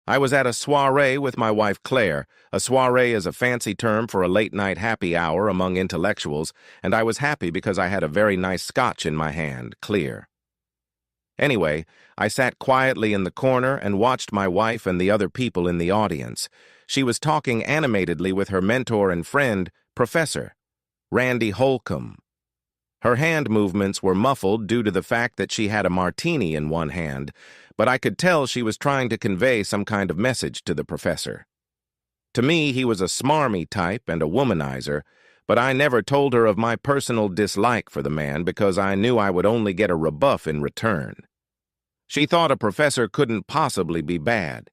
I was at a soiree with my wife Claire. A soiree is a fancy term for a late-night happy hour among intellectuals, and I was happy because I had a very nice scotch in my hand, clear. Anyway, I sat quietly in the corner and watched my wife and the other people in the audience. She was talking animatedly with her mentor and friend, Professor Randy Holcomb. Her hand movements were muffled due to the fact that she had a martini in one hand, but I could tell she was trying to convey some kind of message to the professor. To me, he was a smarmy type and a womanizer, but I never told her of my personal dislike for the man because I knew I would only get a rebuff in return. She thought a professor couldn't possibly be bad.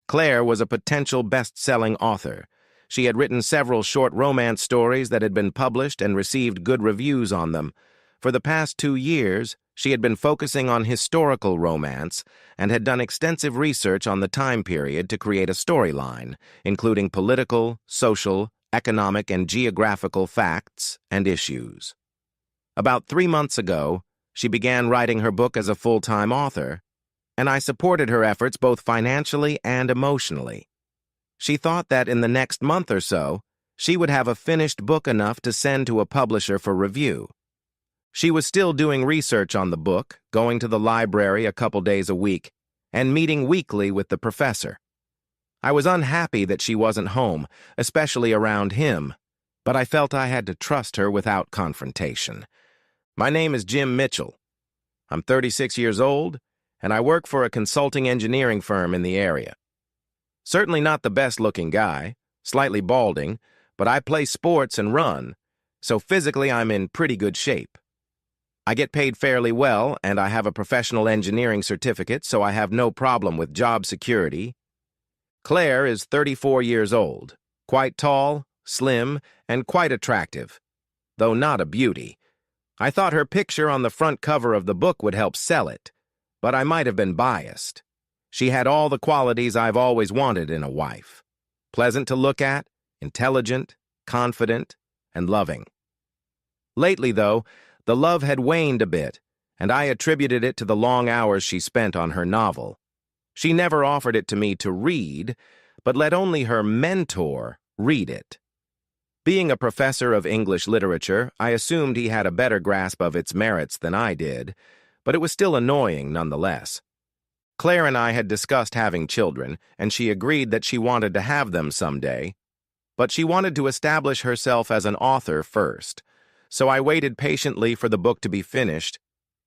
Claire was a potential best-selling author. She had written several short romance stories that had been published and received good reviews on them. For the past 2 years, she had been focusing on historical romance and had done extensive research on the time period to create a storyline, including political, social, economic, and geographical facts and issues. About 3 months ago, she began writing her book as a full-time author, and I supported her efforts both financially and emotionally. She thought that in the next month or so, she would have a finished book enough to send to a publisher for review. She was still doing research on the book, going to the library a couple days a week, and meeting weekly with the professor. I was unhappy that she wasn't home, especially around him, but I felt I had to trust her without confrontation. My name is Jim Mitchell. I'm 36 years old, and I work for a consulting engineering firm in the area. Certainly not the best-looking guy, slightly balding, but I play sports and run, so physically I'm in pretty good shape. I get paid fairly well, and I have a professional engineering certificate, so I have no problem with job security. Claire is 34 years old, quite tall, slim, and quite attractive, though not a beauty. I thought her picture on the front cover of the book would help sell it, but I might have been biased. She had all the qualities I've always wanted in a wife. Pleasant to look at, intelligent, confident, and loving. Lately, though, the love had waned a bit, and I attributed it to the long hours she spent on her novel. She never offered it to me to read, but let only her mentor read it. Being a professor of English literature, I assumed he had a better grasp of its merits than I did, but it was still annoying nonetheless. Claire and I had discussed having children, and she agreed that she wanted to have them someday, but she wanted to establish herself as an author first. So I waited patiently for the book to be finished,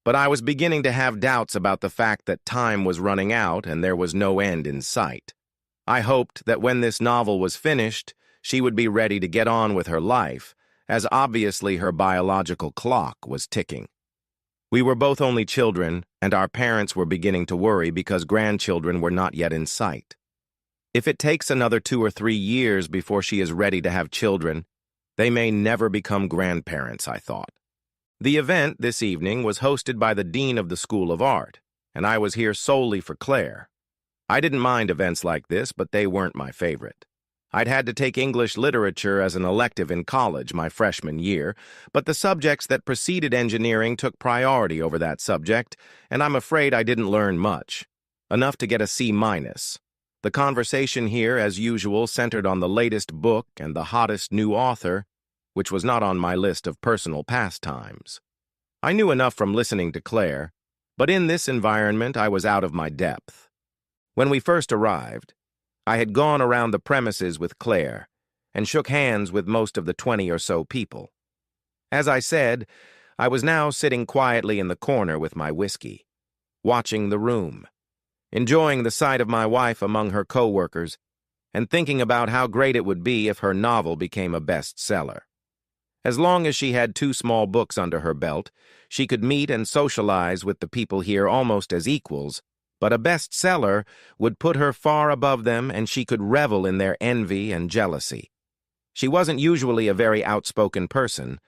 but I was beginning to have doubts about the fact that time was running out and there was no end in sight. I hoped that when this novel was finished, she would be ready to get on with her life, as obviously her biological clock was ticking. We were both only children, and our parents were beginning to worry because grandchildren were not yet in sight. If it takes another 2 or 3 years before she is ready to have children, they may never become grandparents, I thought. The event this evening was hosted by the Dean of the School of Art, and I was here solely for Claire. I didn't mind events like this, but they weren't my favorite. I'd had to take English literature as an elective in college my freshman year, but the subjects that preceded engineering took priority over that subject, and I'm afraid I didn't learn much. Enough to get a C-. The conversation here, as usual, centered on the latest book and the hottest new author, which was not on my list of personal pastimes. I knew enough from listening to Claire, but in this environment I was out of my depth. When we first arrived, I had gone around the premises with Claire and shook hands with most of the 20 or so people. As I said, I was now sitting quietly in the corner with my whiskey, watching the room, enjoying the sight of my wife among her co-workers, and thinking about how great it would be if her novel became a bestseller. As long as she had 2 small books under her belt, she could meet and socialize with the people here almost as equals, but a bestseller would put her far above them and she could revel in their envy and jealousy. She wasn't usually a very outspoken person,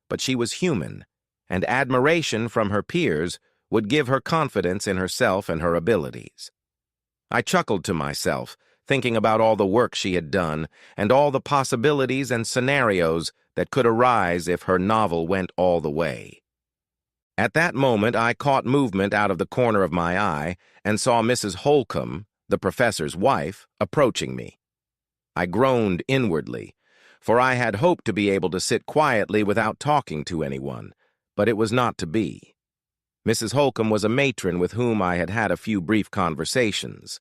but she was human, and admiration from her peers would give her confidence in herself and her abilities. I chuckled to myself, thinking about all the work she had done and all the possibilities and scenarios that could arise if her novel went all the way. At that moment, I caught movement out of the corner of my eye and saw Mrs. Holcomb, the professor's wife, approaching me. I groaned inwardly, for I had hoped to be able to sit quietly without talking to anyone, but it was not to be. Mrs. Holcomb was a matron with whom I had had a few brief conversations,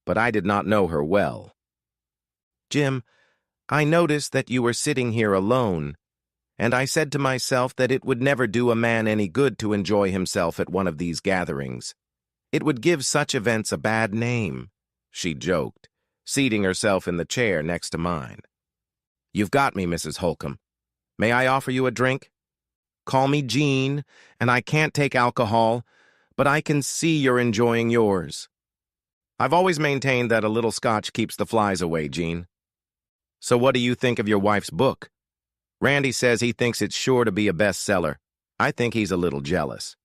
but I did not know her well. "Jim, I noticed that you were sitting here alone, and I said to myself that it would never do a man any good to enjoy himself at one of these gatherings. It would give such events a bad name," she joked, seating herself in the chair next to mine. "You've got me, Mrs. Holcomb. May I offer you a drink? Call me Jean, and I can't take alcohol, but I can see you're enjoying yours." "I've always maintained that a little scotch keeps the flies away, Jean. So what do you think of your wife's book? Randy says he thinks it's sure to be a bestseller. I think he's a little jealous.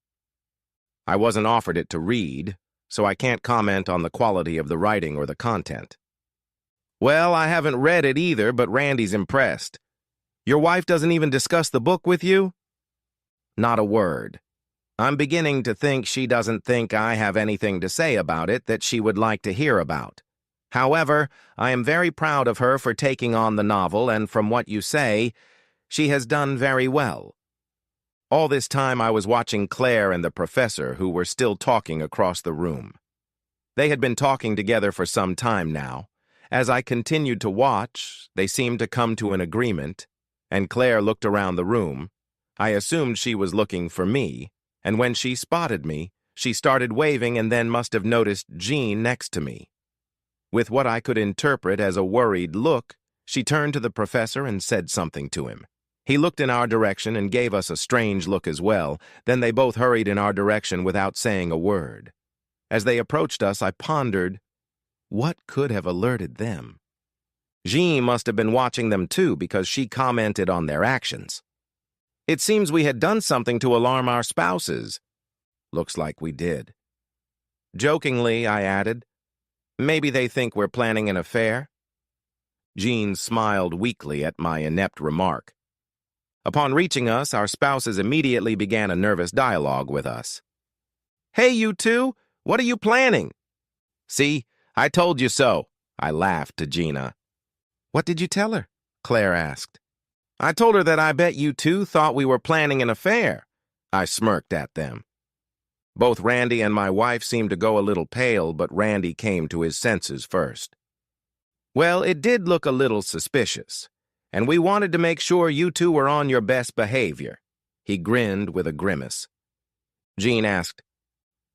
I wasn't offered it to read, so I can't comment on the quality of the writing or the content." "Well, I haven't read it either, but Randy's impressed. Your wife doesn't even discuss the book with you?" "Not a word. I'm beginning to think she doesn't think I have anything to say about it that she would like to hear about. However, I am very proud of her for taking on the novel, and from what you say, she has done very well." All this time I was watching Claire and the professor, who were still talking across the room. They had been talking together for some time now. As I continued to watch, they seemed to come to an agreement, and Claire looked around the room. I assumed she was looking for me, and when she spotted me, she started waving and then must have noticed Jean next to me. With what I could interpret as a worried look, she turned to the professor and said something to him. He looked in our direction and gave us a strange look as well. Then they both hurried in our direction without saying a word. As they approached us, I pondered, what could have alerted them? Jean must have been watching them too, because she commented on their actions. "It seems we had done something to alarm our spouses." "Looks like we did." Jokingly, I added, "Maybe they think we're planning an affair?" Jean smiled weakly at my inept remark. Upon reaching us, our spouses immediately began a nervous dialogue with us. "Hey, you two, what are you planning?" "See, I told you so," I laughed to Gina. "What did you tell her?" Claire asked. "I told her that I bet you two thought we were planning an affair." I smirked at them. Both Randy and my wife seemed to go a little pale, but Randy came to his senses first. "Well, it did look a little suspicious, and we wanted to make sure you two were on your best behavior." He grinned with a grimace. Jean asked,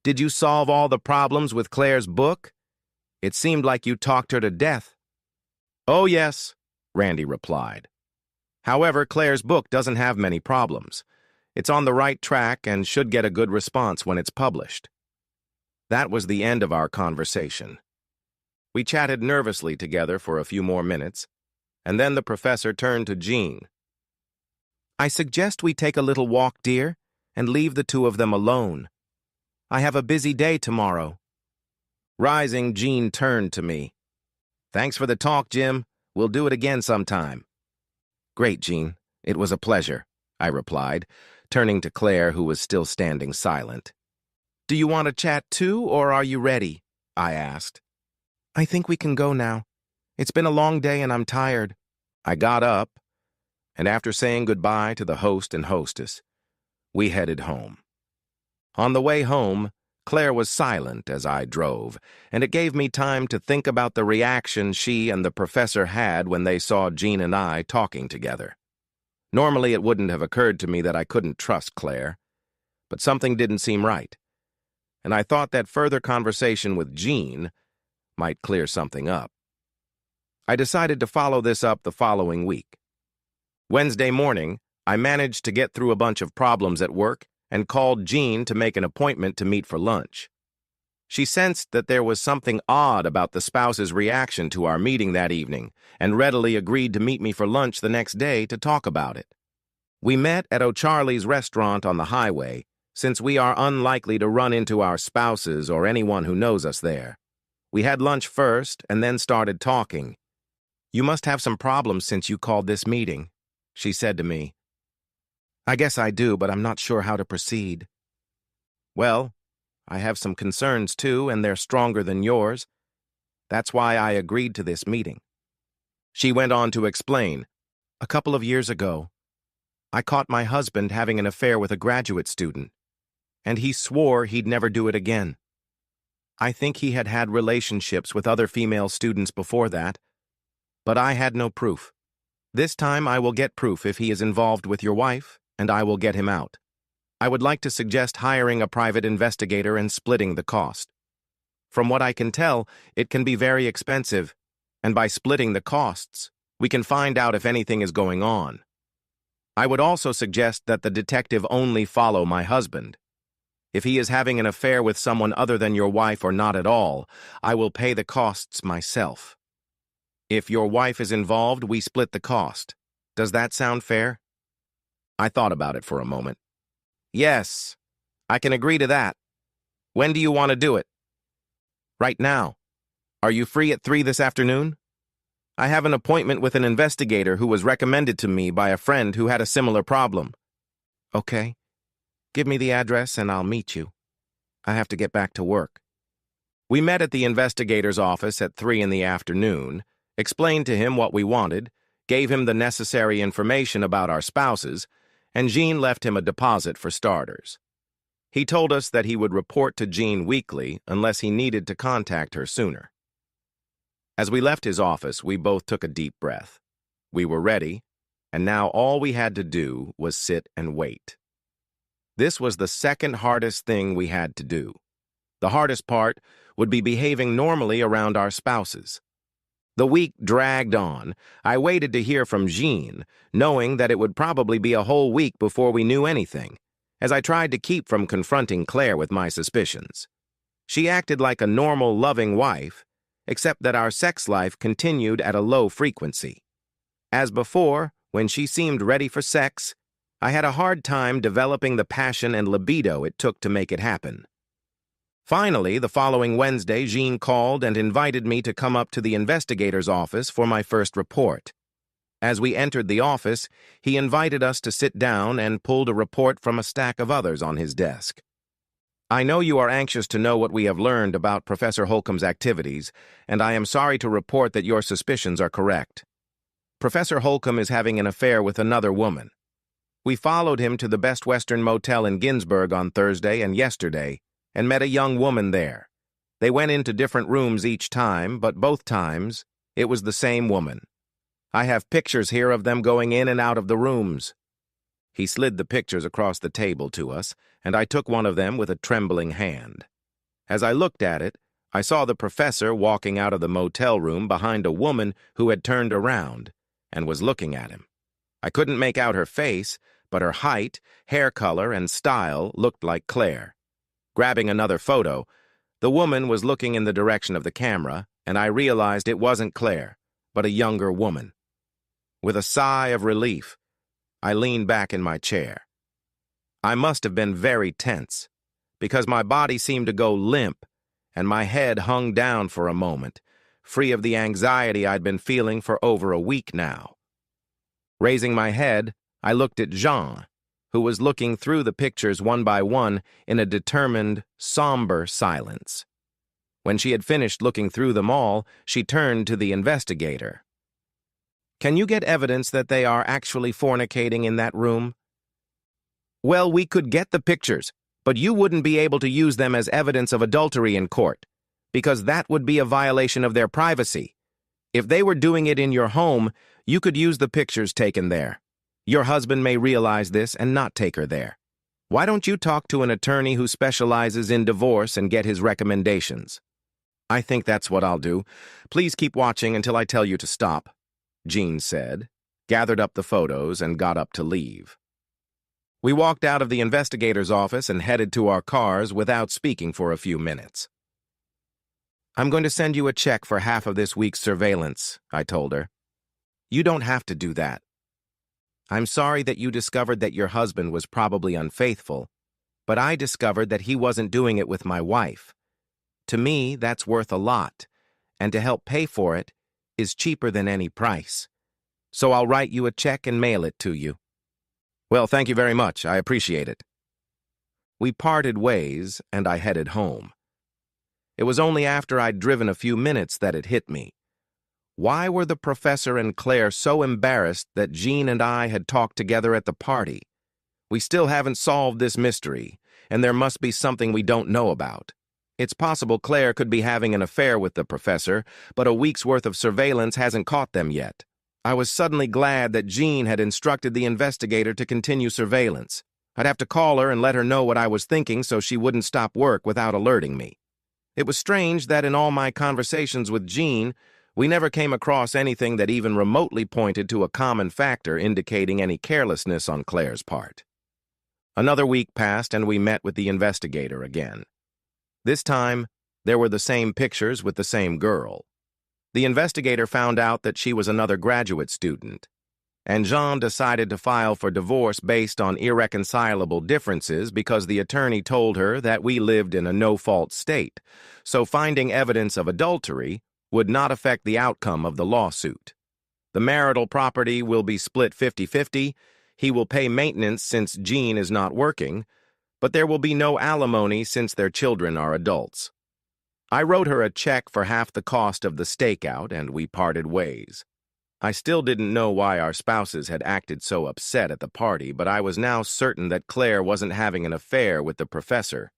"Did you solve all the problems with Claire's book? It seemed like you talked her to death." "Oh, yes," Randy replied. "However, Claire's book doesn't have many problems. It's on the right track and should get a good response when it's published." That was the end of our conversation. We chatted nervously together for a few more minutes, and then the professor turned to Jean. "I suggest we take a little walk, dear, and leave the two of them alone. I have a busy day tomorrow." Rising, Jean turned to me. "Thanks for the talk, Jim. We'll do it again sometime." "Great, Jean. It was a pleasure," I replied, turning to Claire, who was still standing silent. "Do you want to chat too, or are you ready?" I asked. "I think we can go now. It's been a long day and I'm tired." I got up, and after saying goodbye to the host and hostess, we headed home. On the way home, Claire was silent as I drove, and it gave me time to think about the reaction she and the professor had when they saw Jean and I talking together. Normally, it wouldn't have occurred to me that I couldn't trust Claire, but something didn't seem right, and I thought that further conversation with Jean might clear something up. I decided to follow this up the following week. Wednesday morning, I managed to get through a bunch of problems at work and called Jean to make an appointment to meet for lunch. She sensed that there was something odd about the spouse's reaction to our meeting that evening and readily agreed to meet me for lunch the next day to talk about it. We met at O'Charlie's restaurant on the highway, since we are unlikely to run into our spouses or anyone who knows us there. We had lunch first and then started talking. "You must have some problems since you called this meeting," she said to me. "I guess I do, but I'm not sure how to proceed." "Well, I have some concerns too, and they're stronger than yours. That's why I agreed to this meeting. She went on to explain, "A couple of years ago, I caught my husband having an affair with a graduate student, and he swore he'd never do it again. I think he had had relationships with other female students before that, but I had no proof. This time I will get proof if he is involved with your wife, and I will get him out. I would like to suggest hiring a private investigator and splitting the cost. From what I can tell, it can be very expensive, and by splitting the costs, we can find out if anything is going on. I would also suggest that the detective only follow my husband. If he is having an affair with someone other than your wife or not at all, I will pay the costs myself. If your wife is involved, we split the cost. Does that sound fair?" I thought about it for a moment. "Yes, I can agree to that. When do you want to do it?" "Right now. Are you free at 3 this afternoon? I have an appointment with an investigator who was recommended to me by a friend who had a similar problem." "Okay. Give me the address and I'll meet you. I have to get back to work." We met at the investigator's office at 3 in the afternoon, explained to him what we wanted, gave him the necessary information about our spouses, and Jean left him a deposit for starters. He told us that he would report to Jean weekly unless he needed to contact her sooner. As we left his office, we both took a deep breath. We were ready, and now all we had to do was sit and wait. This was the second hardest thing we had to do. The hardest part would be behaving normally around our spouses. The week dragged on. I waited to hear from Jean, knowing that it would probably be a whole week before we knew anything, as I tried to keep from confronting Claire with my suspicions. She acted like a normal, loving wife, except that our sex life continued at a low frequency. As before, when she seemed ready for sex, I had a hard time developing the passion and libido it took to make it happen. Finally, the following Wednesday, Jean called and invited me to come up to the investigator's office for my first report. As we entered the office, he invited us to sit down and pulled a report from a stack of others on his desk. "I know you are anxious to know what we have learned about Professor Holcomb's activities, and I am sorry to report that your suspicions are correct. Professor Holcomb is having an affair with another woman. We followed him to the Best Western Motel in Ginsburg on Thursday and yesterday, and met a young woman there. They went into different rooms each time, but both times, it was the same woman. I have pictures here of them going in and out of the rooms." He slid the pictures across the table to us, and I took one of them with a trembling hand. As I looked at it, I saw the professor walking out of the motel room behind a woman who had turned around and was looking at him. I couldn't make out her face, but her height, hair color, and style looked like Claire. Grabbing another photo, the woman was looking in the direction of the camera, and I realized it wasn't Claire, but a younger woman. With a sigh of relief, I leaned back in my chair. I must have been very tense, because my body seemed to go limp, and my head hung down for a moment, free of the anxiety I'd been feeling for over a week now. Raising my head, I looked at Jean, who was looking through the pictures one by one in a determined, somber silence. When she had finished looking through them all, she turned to the investigator. "Can you get evidence that they are actually fornicating in that room?" "Well, we could get the pictures, but you wouldn't be able to use them as evidence of adultery in court, because that would be a violation of their privacy. If they were doing it in your home, you could use the pictures taken there. Your husband may realize this and not take her there. Why don't you talk to an attorney who specializes in divorce and get his recommendations?" "I think that's what I'll do. Please keep watching until I tell you to stop," Jean said, gathered up the photos, and got up to leave. We walked out of the investigator's office and headed to our cars without speaking for a few minutes. "I'm going to send you a check for half of this week's surveillance," I told her. "You don't have to do that. I'm sorry that you discovered that your husband was probably unfaithful, but I discovered that he wasn't doing it with my wife. To me, that's worth a lot, and to help pay for it is cheaper than any price. So I'll write you a check and mail it to you." "Well, thank you very much. I appreciate it." We parted ways, and I headed home. It was only after I'd driven a few minutes that it hit me. Why were the professor and Claire so embarrassed that Jean and I had talked together at the party? We still haven't solved this mystery, and there must be something we don't know about. It's possible Claire could be having an affair with the professor, but a week's worth of surveillance hasn't caught them yet. I was suddenly glad that Jean had instructed the investigator to continue surveillance. I'd have to call her and let her know what I was thinking so she wouldn't stop work without alerting me. It was strange that in all my conversations with Jean, we never came across anything that even remotely pointed to a common factor indicating any carelessness on Claire's part. Another week passed and we met with the investigator again. This time, there were the same pictures with the same girl. The investigator found out that she was another graduate student, and Jean decided to file for divorce based on irreconcilable differences because the attorney told her that we lived in a no-fault state, so finding evidence of adultery would not affect the outcome of the lawsuit. The marital property will be split 50-50. He will pay maintenance since Jean is not working, but there will be no alimony since their children are adults. I wrote her a check for half the cost of the stakeout, and we parted ways. I still didn't know why our spouses had acted so upset at the party, but I was now certain that Claire wasn't having an affair with the professor.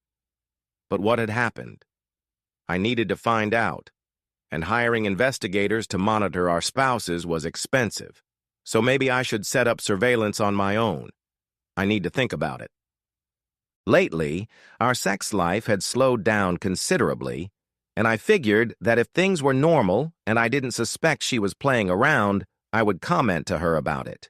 But what had happened? I needed to find out, and hiring investigators to monitor our spouses was expensive, so maybe I should set up surveillance on my own. I need to think about it. Lately, our sex life had slowed down considerably, and I figured that if things were normal and I didn't suspect she was playing around, I would comment to her about it.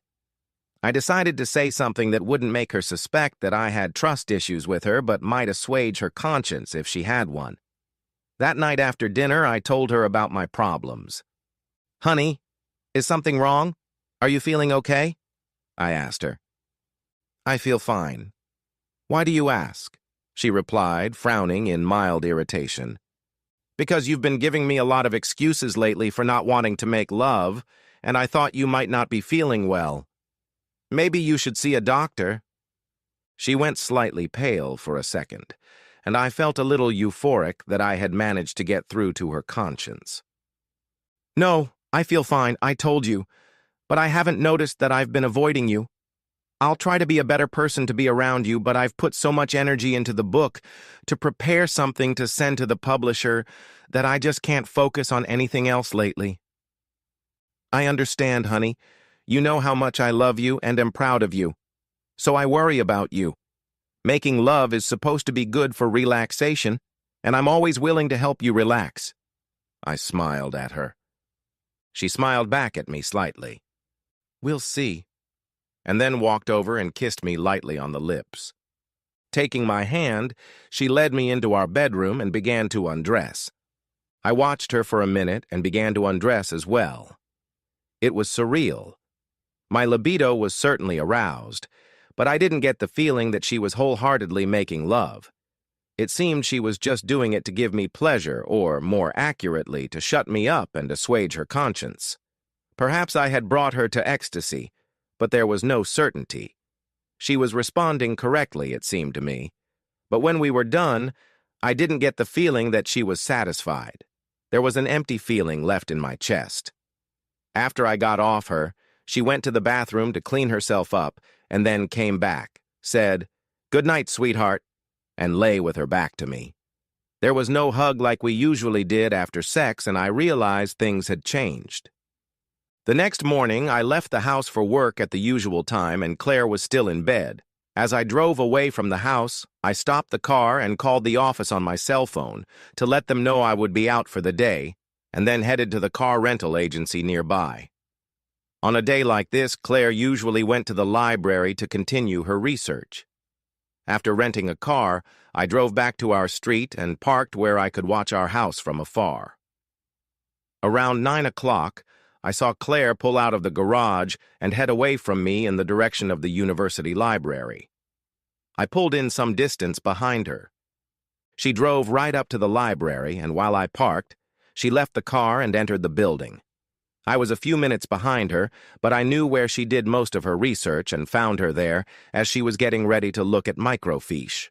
I decided to say something that wouldn't make her suspect that I had trust issues with her but might assuage her conscience if she had one. That night after dinner, I told her about my problems. "Honey, is something wrong? Are you feeling okay?" I asked her. "I feel fine." "Why do you ask?" she replied, frowning in mild irritation. "Because you've been giving me a lot of excuses lately for not wanting to make love, and I thought you might not be feeling well. Maybe you should see a doctor." She went slightly pale for a second, and I felt a little euphoric that I had managed to get through to her conscience. "No, I feel fine, I told you, but I haven't noticed that I've been avoiding you. I'll try to be a better person to be around you, but I've put so much energy into the book to prepare something to send to the publisher that I just can't focus on anything else lately." "I understand, honey. You know how much I love you and am proud of you. So I worry about you. Making love is supposed to be good for relaxation, and I'm always willing to help you relax." I smiled at her. She smiled back at me slightly. "We'll see," and then walked over and kissed me lightly on the lips. Taking my hand, she led me into our bedroom and began to undress. I watched her for a minute and began to undress as well. It was surreal. My libido was certainly aroused, but I didn't get the feeling that she was wholeheartedly making love. It seemed she was just doing it to give me pleasure, or, more accurately, to shut me up and assuage her conscience. Perhaps I had brought her to ecstasy, but there was no certainty. She was responding correctly, it seemed to me. But when we were done, I didn't get the feeling that she was satisfied. There was an empty feeling left in my chest. After I got off her, she went to the bathroom to clean herself up, and then came back, said, "Good night, sweetheart," and lay with her back to me. There was no hug like we usually did after sex, and I realized things had changed. The next morning, I left the house for work at the usual time, and Claire was still in bed. As I drove away from the house, I stopped the car and called the office on my cell phone to let them know I would be out for the day, and then headed to the car rental agency nearby. On a day like this, Claire usually went to the library to continue her research. After renting a car, I drove back to our street and parked where I could watch our house from afar. Around 9 o'clock, I saw Claire pull out of the garage and head away from me in the direction of the university library. I pulled in some distance behind her. She drove right up to the library, and while I parked, she left the car and entered the building. I was a few minutes behind her, but I knew where she did most of her research and found her there as she was getting ready to look at microfiche.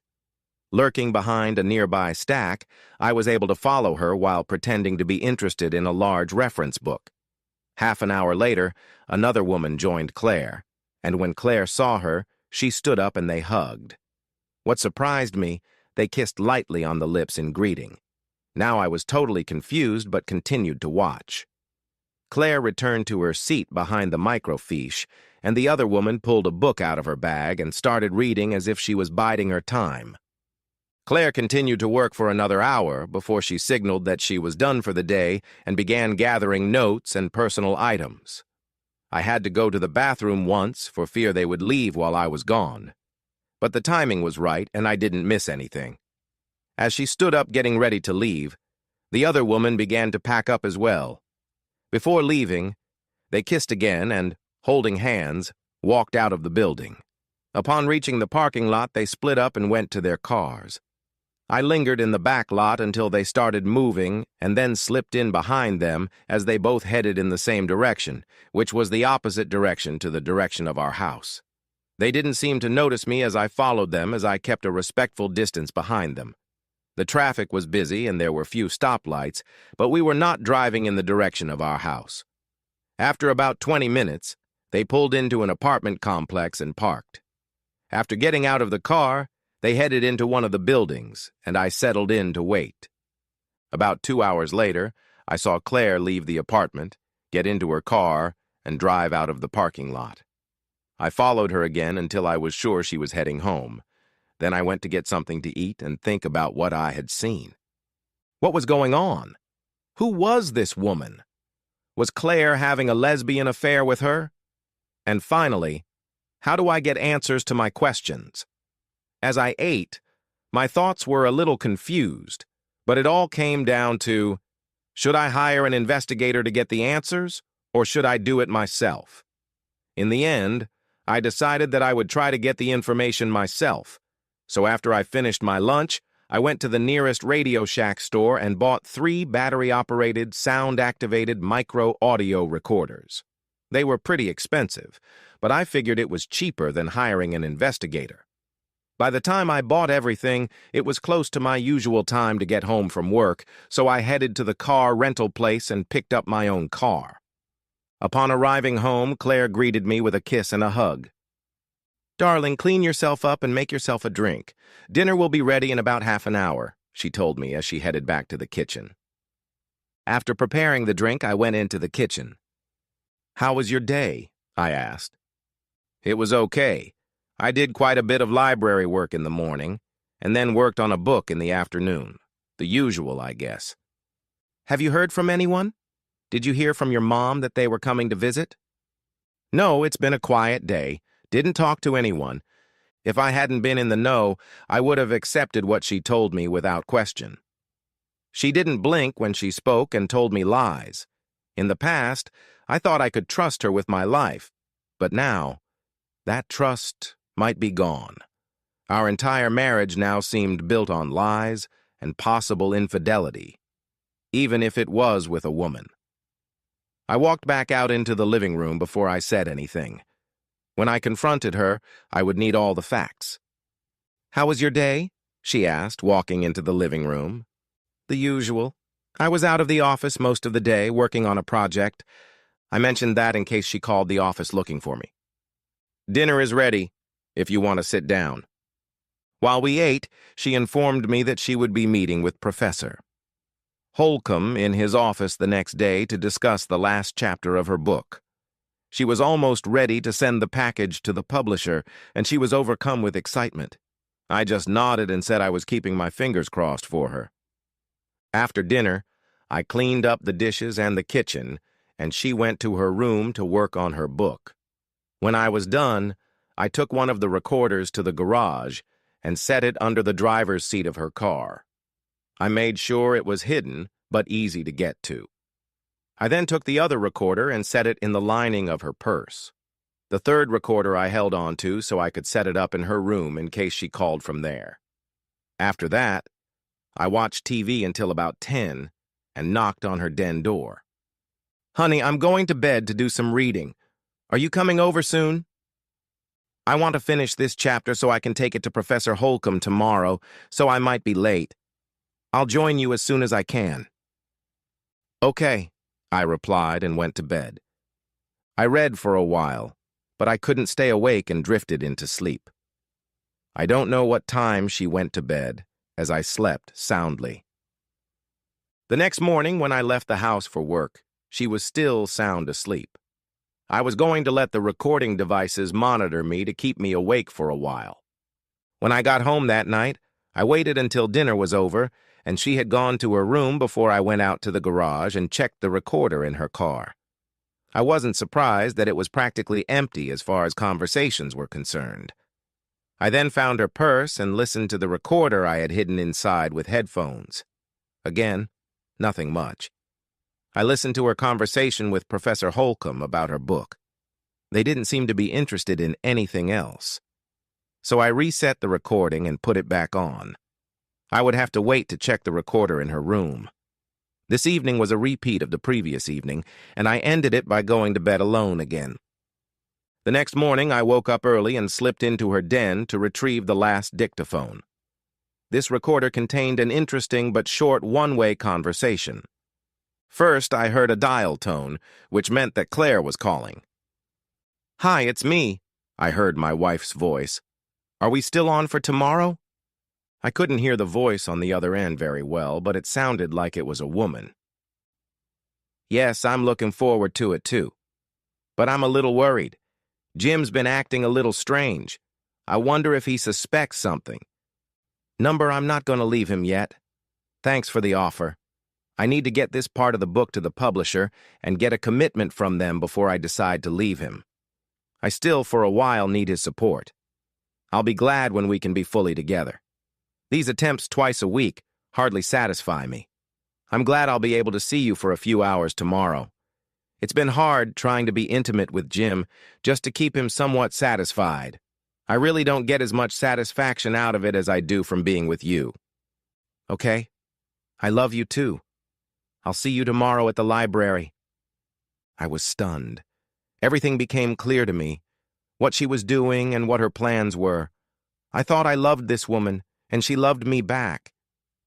Lurking behind a nearby stack, I was able to follow her while pretending to be interested in a large reference book. Half an hour later, another woman joined Claire, and when Claire saw her, she stood up and they hugged. What surprised me, they kissed lightly on the lips in greeting. Now I was totally confused but continued to watch. Claire returned to her seat behind the microfiche, and the other woman pulled a book out of her bag and started reading as if she was biding her time. Claire continued to work for another hour before she signaled that she was done for the day and began gathering notes and personal items. I had to go to the bathroom once for fear they would leave while I was gone. But the timing was right and I didn't miss anything. As she stood up getting ready to leave, the other woman began to pack up as well. Before leaving, they kissed again and, holding hands, walked out of the building. Upon reaching the parking lot, they split up and went to their cars. I lingered in the back lot until they started moving and then slipped in behind them as they both headed in the same direction, which was the opposite direction to the direction of our house. They didn't seem to notice me as I followed them as I kept a respectful distance behind them. The traffic was busy and there were few stoplights, but we were not driving in the direction of our house. After about 20 minutes, they pulled into an apartment complex and parked. After getting out of the car, they headed into one of the buildings, and I settled in to wait. About 2 hours later, I saw Claire leave the apartment, get into her car, and drive out of the parking lot. I followed her again until I was sure she was heading home. Then I went to get something to eat and think about what I had seen. What was going on? Who was this woman? Was Claire having a lesbian affair with her? And finally, how do I get answers to my questions? As I ate, my thoughts were a little confused, but it all came down to, should I hire an investigator to get the answers, or should I do it myself? In the end, I decided that I would try to get the information myself. So after I finished my lunch, I went to the nearest Radio Shack store and bought 3 battery-operated, sound-activated micro-audio recorders. They were pretty expensive, but I figured it was cheaper than hiring an investigator. By the time I bought everything, it was close to my usual time to get home from work, so I headed to the car rental place and picked up my own car. Upon arriving home, Claire greeted me with a kiss and a hug. "Darling, clean yourself up and make yourself a drink. Dinner will be ready in about half an hour," she told me as she headed back to the kitchen. After preparing the drink, I went into the kitchen. "How was your day?" I asked. "It was okay. I did quite a bit of library work in the morning, and then worked on a book in the afternoon. The usual, I guess." "Have you heard from anyone? Did you hear from your mom that they were coming to visit?" "No, it's been a quiet day. Didn't talk to anyone. If I hadn't been in the know, I would have accepted what she told me without question. She didn't blink when she spoke and told me lies. In the past, I thought I could trust her with my life, but now, that trust might be gone. Our entire marriage now seemed built on lies and possible infidelity, even if it was with a woman. I walked back out into the living room before I said anything. When I confronted her, I would need all the facts. "How was your day?" she asked, walking into the living room. "The usual. I was out of the office most of the day, working on a project." I mentioned that in case she called the office looking for me. "Dinner is ready, if you want to sit down." While we ate, she informed me that she would be meeting with Professor Holcomb in his office the next day to discuss the last chapter of her book. She was almost ready to send the package to the publisher, and she was overcome with excitement. I just nodded and said I was keeping my fingers crossed for her. After dinner, I cleaned up the dishes and the kitchen, and she went to her room to work on her book. When I was done, I took one of the recorders to the garage and set it under the driver's seat of her car. I made sure it was hidden, but easy to get to. I then took the other recorder and set it in the lining of her purse. The third recorder I held on to so I could set it up in her room in case she called from there. After that, I watched TV until about 10 and knocked on her den door. "Honey, I'm going to bed to do some reading. Are you coming over soon?" I want to finish this chapter so I can take it to Professor Holcomb tomorrow, so I might be late. I'll join you as soon as I can." "Okay," I replied and went to bed. I read for a while, but I couldn't stay awake and drifted into sleep. I don't know what time she went to bed, as I slept soundly. The next morning, when I left the house for work, she was still sound asleep. I was going to let the recording devices monitor me to keep me awake for a while. When I got home that night, I waited until dinner was over, and she had gone to her room before I went out to the garage and checked the recorder in her car. I wasn't surprised that it was practically empty as far as conversations were concerned. I then found her purse and listened to the recorder I had hidden inside with headphones. Again, nothing much. I listened to her conversation with Professor Holcomb about her book. They didn't seem to be interested in anything else. So I reset the recording and put it back on. I would have to wait to check the recorder in her room. This evening was a repeat of the previous evening, and I ended it by going to bed alone again. The next morning, I woke up early and slipped into her den to retrieve the last dictaphone. This recorder contained an interesting but short one-way conversation. First, I heard a dial tone, which meant that Claire was calling. "Hi, it's me," I heard my wife's voice. "Are we still on for tomorrow?" I couldn't hear the voice on the other end very well, but it sounded like it was a woman. "Yes, I'm looking forward to it too. But I'm a little worried. Jim's been acting a little strange. I wonder if he suspects something. Number, I'm not going to leave him yet. Thanks for the offer. I need to get this part of the book to the publisher and get a commitment from them before I decide to leave him. I still, for a while, need his support. I'll be glad when we can be fully together. These attempts twice a week hardly satisfy me. I'm glad I'll be able to see you for a few hours tomorrow. It's been hard trying to be intimate with Jim just to keep him somewhat satisfied. I really don't get as much satisfaction out of it as I do from being with you. Okay? I love you too. I'll see you tomorrow at the library." I was stunned. Everything became clear to me, what she was doing and what her plans were. I thought I loved this woman, and she loved me back.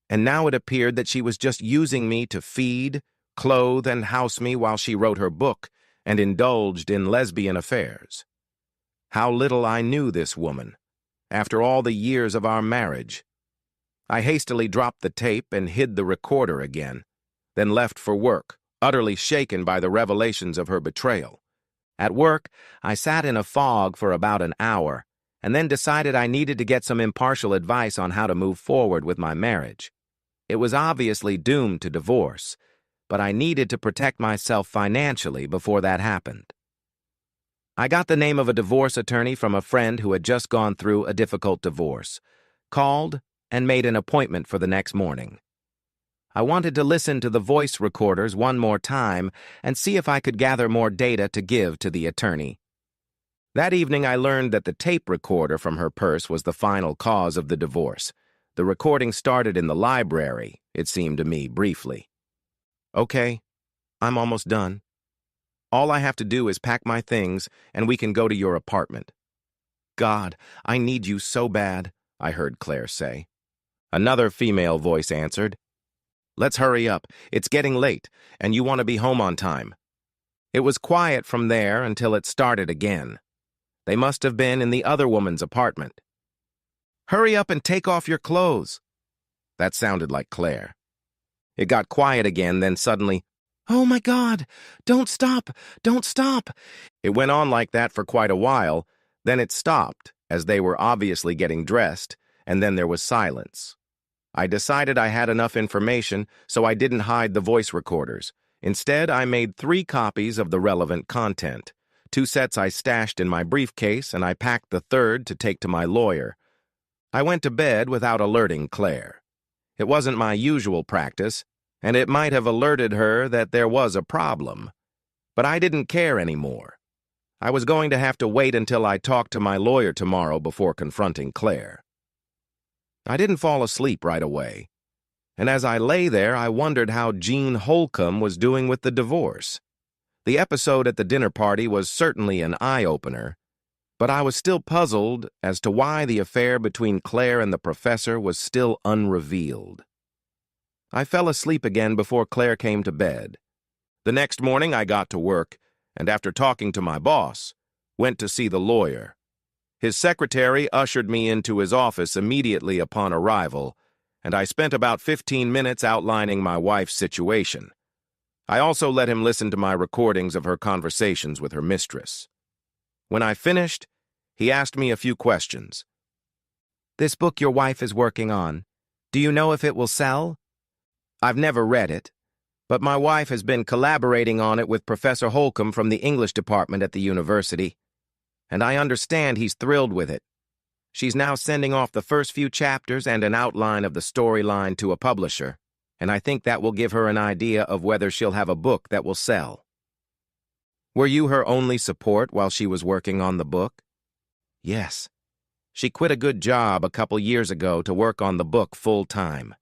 And now it appeared that she was just using me to feed, clothe, and house me while she wrote her book and indulged in lesbian affairs. How little I knew this woman, after all the years of our marriage. I hastily dropped the tape and hid the recorder again, then left for work, utterly shaken by the revelations of her betrayal. At work, I sat in a fog for about an hour, and then decided I needed to get some impartial advice on how to move forward with my marriage. It was obviously doomed to divorce, but I needed to protect myself financially before that happened. I got the name of a divorce attorney from a friend who had just gone through a difficult divorce, called, and made an appointment for the next morning. I wanted to listen to the voice recorders one more time and see if I could gather more data to give to the attorney. That evening, I learned that the tape recorder from her purse was the final cause of the divorce. The recording started in the library, it seemed to me briefly. "Okay, I'm almost done. All I have to do is pack my things, and we can go to your apartment." "God, I need you so bad," I heard Claire say. Another female voice answered, "Let's hurry up. It's getting late, and you want to be home on time." It was quiet from there until it started again. They must have been in the other woman's apartment. "Hurry up and take off your clothes." That sounded like Claire. It got quiet again, then suddenly, "Oh my God, don't stop, don't stop." It went on like that for quite a while, then it stopped, as they were obviously getting dressed, and then there was silence. I decided I had enough information, so I didn't hide the voice recorders. Instead, I made 3 copies of the relevant content. 2 sets I stashed in my briefcase, and I packed the 3rd to take to my lawyer. I went to bed without alerting Claire. It wasn't my usual practice, and it might have alerted her that there was a problem. But I didn't care anymore. I was going to have to wait until I talked to my lawyer tomorrow before confronting Claire. I didn't fall asleep right away, and as I lay there, I wondered how Jean Holcomb was doing with the divorce. The episode at the dinner party was certainly an eye-opener. But I was still puzzled as to why the affair between Claire and the professor was still unrevealed. I fell asleep again before Claire came to bed. The next morning I got to work, and after talking to my boss, went to see the lawyer. His secretary ushered me into his office immediately upon arrival, and I spent about 15 minutes outlining my wife's situation. I also let him listen to my recordings of her conversations with her mistress. When I finished, he asked me a few questions. "This book your wife is working on, do you know if it will sell?" "I've never read it, but my wife has been collaborating on it with Professor Holcomb from the English department at the university, and I understand he's thrilled with it. She's now sending off the first few chapters and an outline of the storyline to a publisher, and I think that will give her an idea of whether she'll have a book that will sell." "Were you her only support while she was working on the book?" "Yes. She quit a good job a couple years ago to work on the book full-time,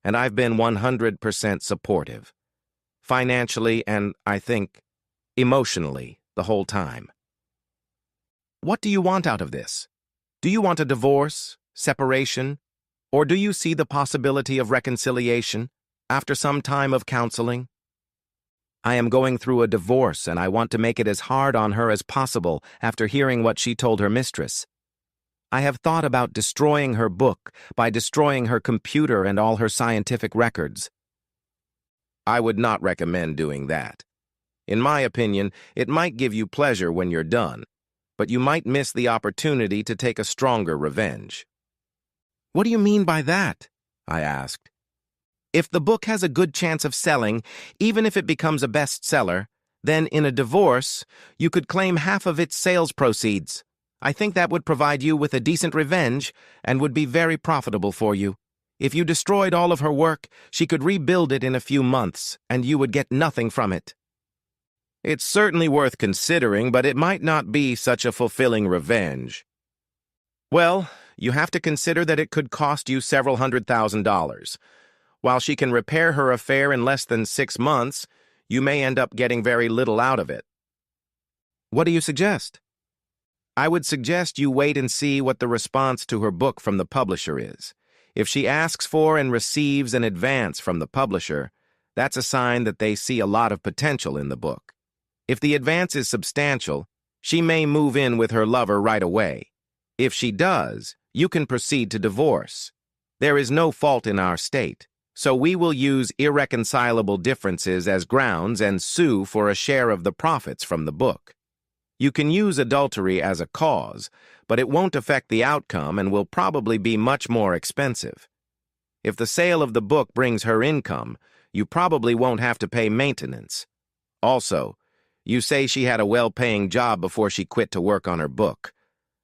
and I've been 100% supportive, financially and, I think, emotionally the whole time." "What do you want out of this? Do you want a divorce, separation, or do you see the possibility of reconciliation after some time of counseling?" "I am going through a divorce, and I want to make it as hard on her as possible after hearing what she told her mistress. I have thought about destroying her book by destroying her computer and all her scientific records." "I would not recommend doing that. In my opinion, it might give you pleasure when you're done, but you might miss the opportunity to take a stronger revenge." "What do you mean by that?" I asked. "If the book has a good chance of selling, even if it becomes a bestseller, then in a divorce, you could claim half of its sales proceeds. I think that would provide you with a decent revenge and would be very profitable for you. If you destroyed all of her work, she could rebuild it in a few months, and you would get nothing from it." "It's certainly worth considering, but it might not be such a fulfilling revenge." "Well, you have to consider that it could cost you several $100,000. While she can repair her affair in less than 6 months, you may end up getting very little out of it." "What do you suggest?" "I would suggest you wait and see what the response to her book from the publisher is. If she asks for and receives an advance from the publisher, that's a sign that they see a lot of potential in the book. If the advance is substantial, she may move in with her lover right away. If she does, you can proceed to divorce. There is no fault in our state, so we will use irreconcilable differences as grounds and sue for a share of the profits from the book. You can use adultery as a cause, but it won't affect the outcome and will probably be much more expensive. If the sale of the book brings her income, you probably won't have to pay maintenance. Also, you say she had a well-paying job before she quit to work on her book.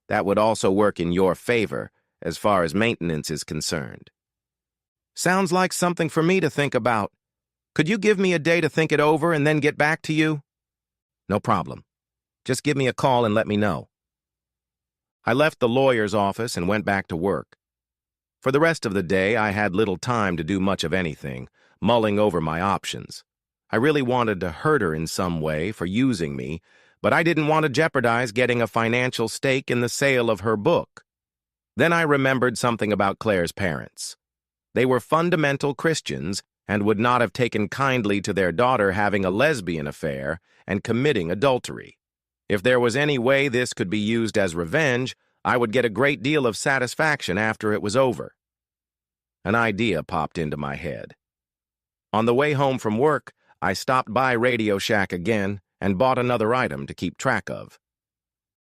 That would also work in your favor, as far as maintenance is concerned." "Sounds like something for me to think about. Could you give me a day to think it over and then get back to you?" "No problem. Just give me a call and let me know." I left the lawyer's office and went back to work. For the rest of the day, I had little time to do much of anything, mulling over my options. I really wanted to hurt her in some way for using me, but I didn't want to jeopardize getting a financial stake in the sale of her book. Then I remembered something about Claire's parents. They were fundamental Christians and would not have taken kindly to their daughter having a lesbian affair and committing adultery. If there was any way this could be used as revenge, I would get a great deal of satisfaction after it was over. An idea popped into my head. On the way home from work, I stopped by Radio Shack again and bought another item to keep track of.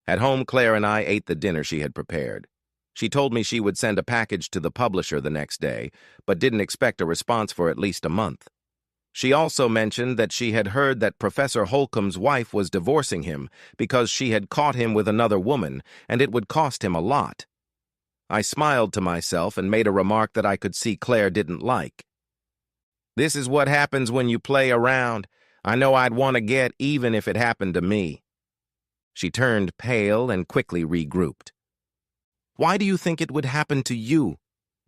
At home, Claire and I ate the dinner she had prepared. She told me she would send a package to the publisher the next day, but didn't expect a response for at least a month. She also mentioned that she had heard that Professor Holcomb's wife was divorcing him because she had caught him with another woman, and it would cost him a lot. I smiled to myself and made a remark that I could see Claire didn't like. "This is what happens when you play around. I know I'd want to get even if it happened to me." She turned pale and quickly regrouped. "Why do you think it would happen to you?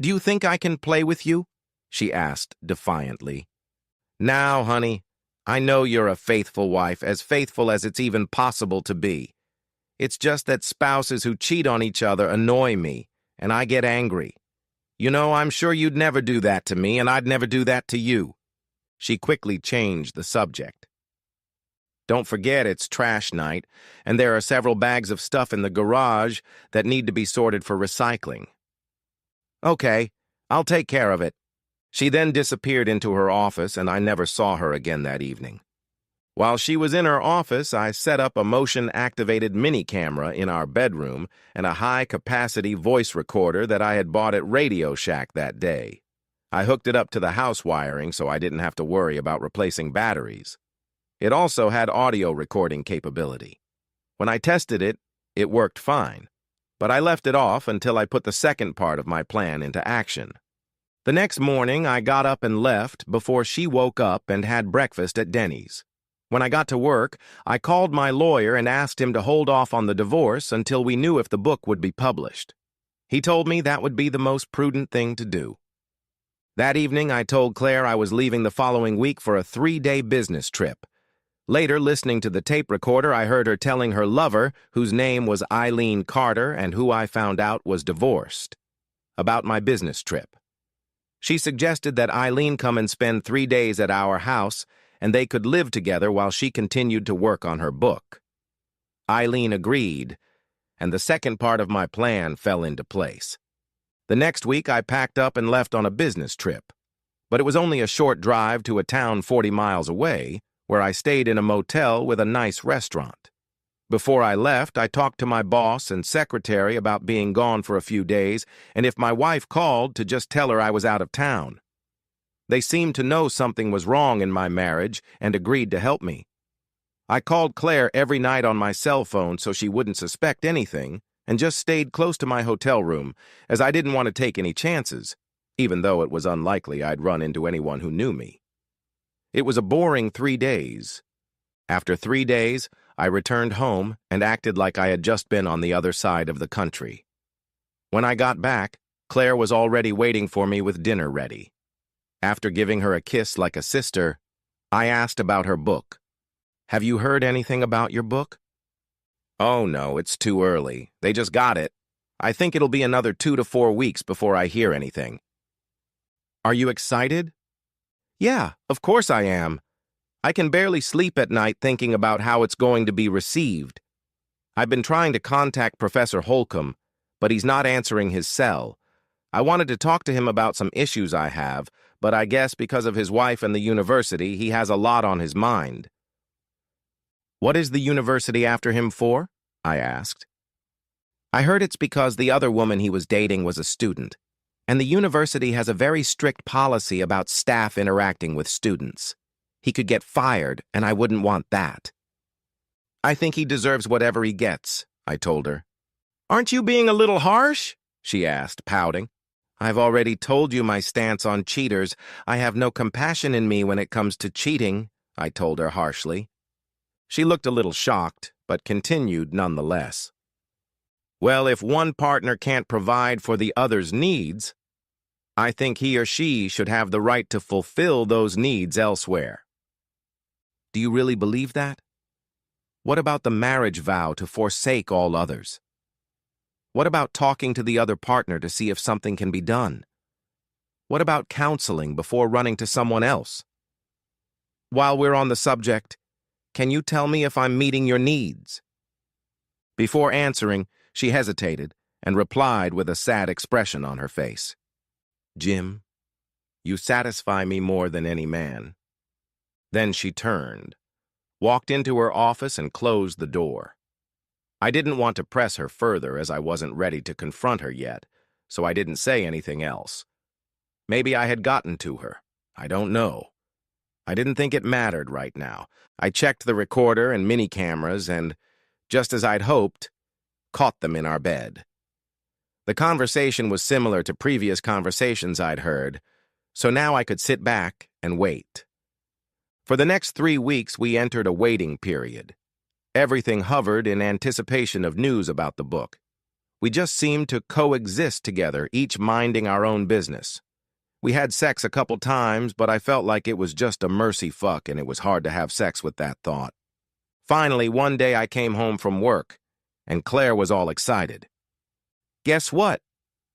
Do you think I can play with you?" she asked defiantly. "Now, honey, I know you're a faithful wife, as faithful as it's even possible to be. It's just that spouses who cheat on each other annoy me, and I get angry. You know, I'm sure you'd never do that to me, and I'd never do that to you. She quickly changed the subject. Don't forget it's trash night, and there are several bags of stuff in the garage that need to be sorted for recycling. Okay, I'll take care of it. She then disappeared into her office, and I never saw her again that evening. While she was in her office, I set up a motion-activated mini-camera in our bedroom and a high-capacity voice recorder that I had bought at Radio Shack that day. I hooked it up to the house wiring so I didn't have to worry about replacing batteries. It also had audio recording capability. When I tested it, it worked fine, but I left it off until I put the second part of my plan into action. The next morning, I got up and left before she woke up and had breakfast at Denny's. When I got to work, I called my lawyer and asked him to hold off on the divorce until we knew if the book would be published. He told me that would be the most prudent thing to do. That evening, I told Claire I was leaving the following week for a 3-day business trip. Later, listening to the tape recorder, I heard her telling her lover, whose name was Eileen Carter and who I found out was divorced, about my business trip. She suggested that Eileen come and spend 3 days at our house and they could live together while she continued to work on her book. Eileen agreed, and the second part of my plan fell into place. The next week, I packed up and left on a business trip, but it was only a short drive to a town 40 miles away, where I stayed in a motel with a nice restaurant. Before I left, I talked to my boss and secretary about being gone for a few days, and if my wife called, to just tell her I was out of town. They seemed to know something was wrong in my marriage and agreed to help me. I called Claire every night on my cell phone so she wouldn't suspect anything and just stayed close to my hotel room, as I didn't want to take any chances, even though it was unlikely I'd run into anyone who knew me. It was a boring 3 days. After 3 days, I returned home and acted like I had just been on the other side of the country. When I got back, Claire was already waiting for me with dinner ready. After giving her a kiss like a sister, I asked about her book. "Have you heard anything about your book?" "Oh no, it's too early. They just got it. I think it'll be another 2 to 4 weeks before I hear anything." "Are you excited?" "Yeah, of course I am. I can barely sleep at night thinking about how it's going to be received. I've been trying to contact Professor Holcomb, but he's not answering his cell. I wanted to talk to him about some issues I have, but I guess because of his wife and the university, he has a lot on his mind." "What is the university after him for?" I asked. "I heard it's because the other woman he was dating was a student, and the university has a very strict policy about staff interacting with students. He could get fired, and I wouldn't want that." "I think he deserves whatever he gets," I told her. "Aren't you being a little harsh?" she asked, pouting. "I've already told you my stance on cheaters. I have no compassion in me when it comes to cheating," I told her harshly. She looked a little shocked, but continued nonetheless. "Well, if one partner can't provide for the other's needs, I think he or she should have the right to fulfill those needs elsewhere." "Do you really believe that? What about the marriage vow to forsake all others? What about talking to the other partner to see if something can be done? What about counseling before running to someone else? While we're on the subject, can you tell me if I'm meeting your needs?" Before answering, she hesitated and replied with a sad expression on her face. "Jim, you satisfy me more than any man." Then she turned, walked into her office and closed the door. I didn't want to press her further as I wasn't ready to confront her yet, so I didn't say anything else. Maybe I had gotten to her. I don't know. I didn't think it mattered right now. I checked the recorder and mini cameras and, just as I'd hoped, caught them in our bed. The conversation was similar to previous conversations I'd heard, so now I could sit back and wait. For the next 3 weeks, we entered a waiting period. Everything hovered in anticipation of news about the book. We just seemed to coexist together, each minding our own business. We had sex a couple times, but I felt like it was just a mercy fuck, and it was hard to have sex with that thought. Finally, one day I came home from work, and Claire was all excited. "Guess what?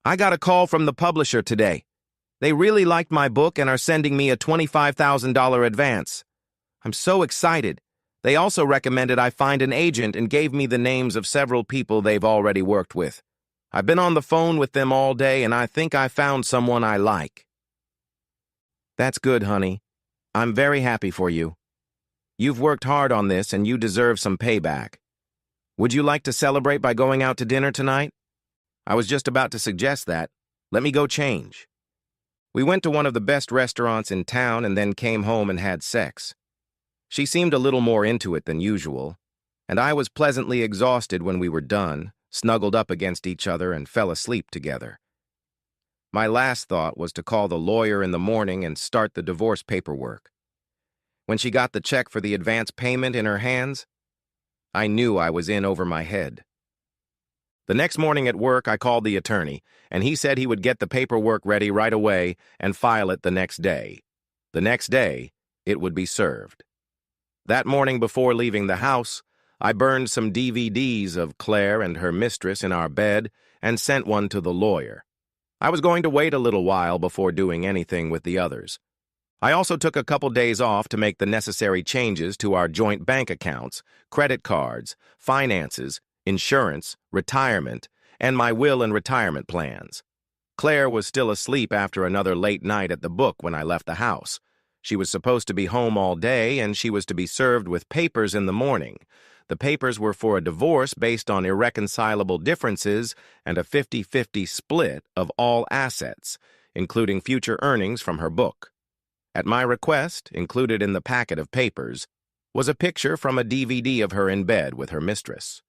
I got a call from the publisher today. They really liked my book and are sending me a $25,000 advance. I'm so excited. They also recommended I find an agent and gave me the names of several people they've already worked with. I've been on the phone with them all day, and I think I found someone I like." "That's good, honey. I'm very happy for you. You've worked hard on this, and you deserve some payback. Would you like to celebrate by going out to dinner tonight?" "I was just about to suggest that. Let me go change." We went to one of the best restaurants in town and then came home and had sex. She seemed a little more into it than usual, and I was pleasantly exhausted when we were done, snuggled up against each other, and fell asleep together. My last thought was to call the lawyer in the morning and start the divorce paperwork. When she got the check for the advance payment in her hands, I knew I was in over my head. The next morning at work, I called the attorney, and he said he would get the paperwork ready right away and file it the next day. The next day, it would be served. That morning before leaving the house, I burned some DVDs of Claire and her mistress in our bed and sent one to the lawyer. I was going to wait a little while before doing anything with the others. I also took a couple days off to make the necessary changes to our joint bank accounts, credit cards, finances, insurance, retirement, and my will and retirement plans. Claire was still asleep after another late night at the book when I left the house. She was supposed to be home all day, and she was to be served with papers in the morning. The papers were for a divorce based on irreconcilable differences and a 50-50 split of all assets, including future earnings from her book. At my request, included in the packet of papers, was a picture from a DVD of her in bed with her mistress.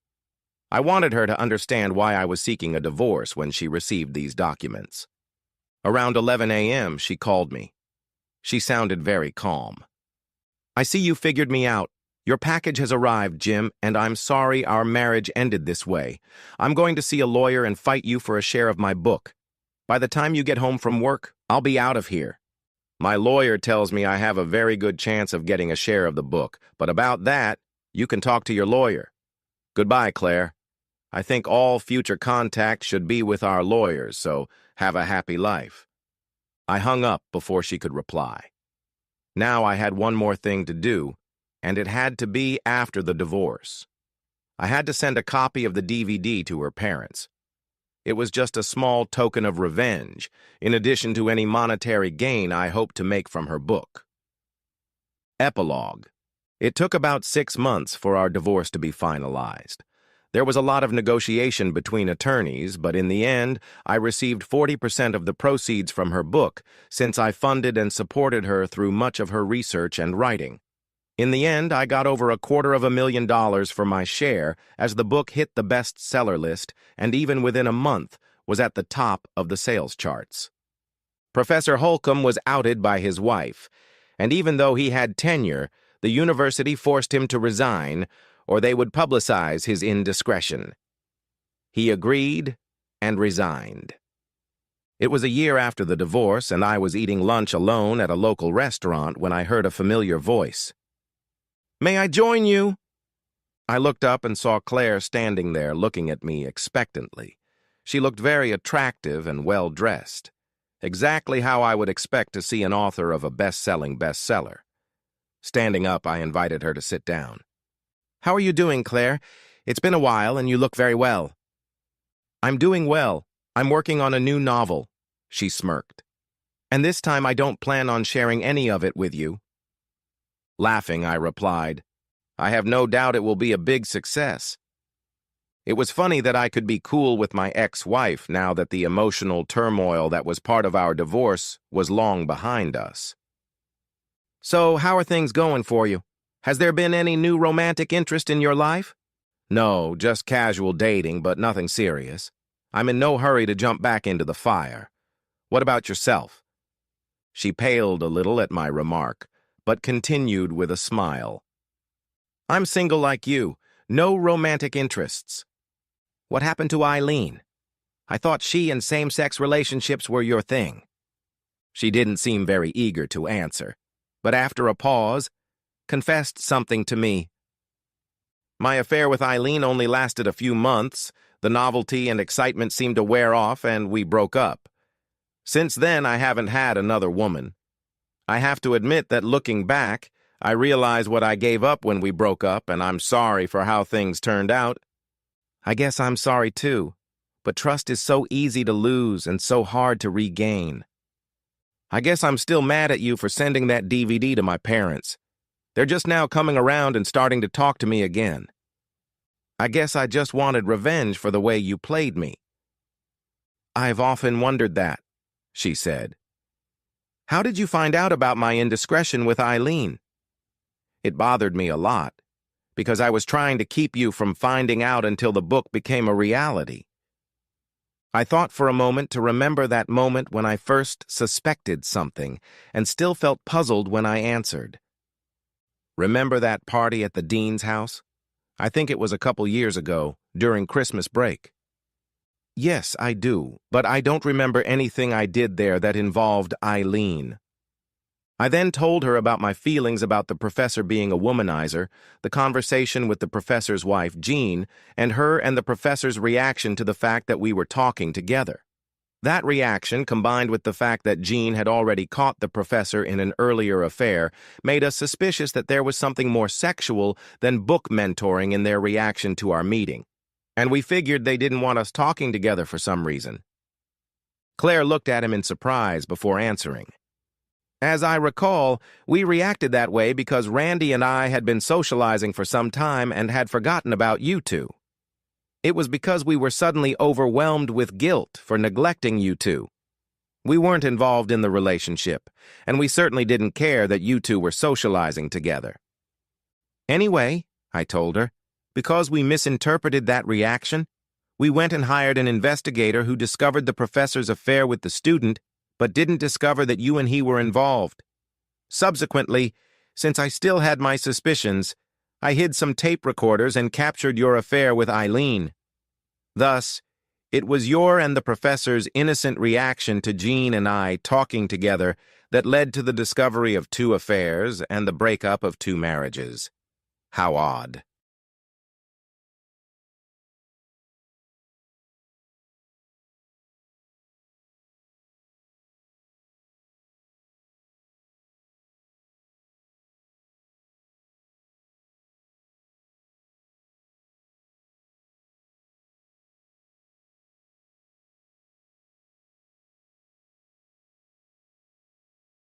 I wanted her to understand why I was seeking a divorce when she received these documents. Around 11 a.m., she called me. She sounded very calm. "I see you figured me out. Your package has arrived, Jim, and I'm sorry our marriage ended this way. I'm going to see a lawyer and fight you for a share of my book. By the time you get home from work, I'll be out of here. My lawyer tells me I have a very good chance of getting a share of the book, but about that, you can talk to your lawyer. Goodbye, Claire. I think all future contact should be with our lawyers, so have a happy life." I hung up before she could reply. Now I had one more thing to do, and it had to be after the divorce. I had to send a copy of the DVD to her parents. It was just a small token of revenge, in addition to any monetary gain I hoped to make from her book. Epilogue. It took about 6 months for our divorce to be finalized. There was a lot of negotiation between attorneys, but in the end, I received 40% of the proceeds from her book, since I funded and supported her through much of her research and writing. In the end, I got over $250,000 for my share, as the book hit the bestseller list, and even within a month, was at the top of the sales charts. Professor Holcomb was outed by his wife, and even though he had tenure, the university forced him to resign, or they would publicize his indiscretion. He agreed and resigned. It was a year after the divorce, and I was eating lunch alone at a local restaurant when I heard a familiar voice. "May I join you?" I looked up and saw Claire standing there looking at me expectantly. She looked very attractive and well-dressed, exactly how I would expect to see an author of a best-selling bestseller. Standing up, I invited her to sit down. "How are you doing, Claire? It's been a while, and you look very well." "I'm doing well. I'm working on a new novel," she smirked. "And this time I don't plan on sharing any of it with you." Laughing, I replied, "I have no doubt it will be a big success." It was funny that I could be cool with my ex-wife now that the emotional turmoil that was part of our divorce was long behind us. "So, how are things going for you? Has there been any new romantic interest in your life?" "No, just casual dating, but nothing serious. I'm in no hurry to jump back into the fire. What about yourself?" She paled a little at my remark, but continued with a smile. "I'm single like you. No romantic interests." "What happened to Eileen? I thought she and same-sex relationships were your thing." She didn't seem very eager to answer, but after a pause, confessed something to me. My affair with Eileen only lasted a few months. The novelty and excitement seemed to wear off, and we broke up. Since then, I haven't had another woman. I have to admit that looking back, I realize what I gave up when we broke up, and I'm sorry for how things turned out. I guess I'm sorry too, but trust is so easy to lose and so hard to regain. I guess I'm still mad at you for sending that DVD to my parents. They're just now coming around and starting to talk to me again. I guess I just wanted revenge for the way you played me. I've often wondered that, she said. How did you find out about my indiscretion with Eileen? It bothered me a lot, because I was trying to keep you from finding out until the book became a reality. I thought for a moment to remember that moment when I first suspected something, and still felt puzzled when I answered. Remember that party at the dean's house? I think it was a couple years ago, during Christmas break. Yes, I do, but I don't remember anything I did there that involved Eileen. I then told her about my feelings about the professor being a womanizer, the conversation with the professor's wife, Jean, and her and the professor's reaction to the fact that we were talking together. That reaction, combined with the fact that Jean had already caught the professor in an earlier affair, made us suspicious that there was something more sexual than book mentoring in their reaction to our meeting. And we figured they didn't want us talking together for some reason. Claire looked at him in surprise before answering. As I recall, we reacted that way because Randy and I had been socializing for some time and had forgotten about you two. It was because we were suddenly overwhelmed with guilt for neglecting you two. We weren't involved in the relationship, and we certainly didn't care that you two were socializing together. Anyway, I told her, because we misinterpreted that reaction, we went and hired an investigator who discovered the professor's affair with the student, but didn't discover that you and he were involved. Subsequently, since I still had my suspicions, I hid some tape recorders and captured your affair with Eileen. Thus, it was your and the professor's innocent reaction to Jean and I talking together that led to the discovery of two affairs and the breakup of two marriages. How odd.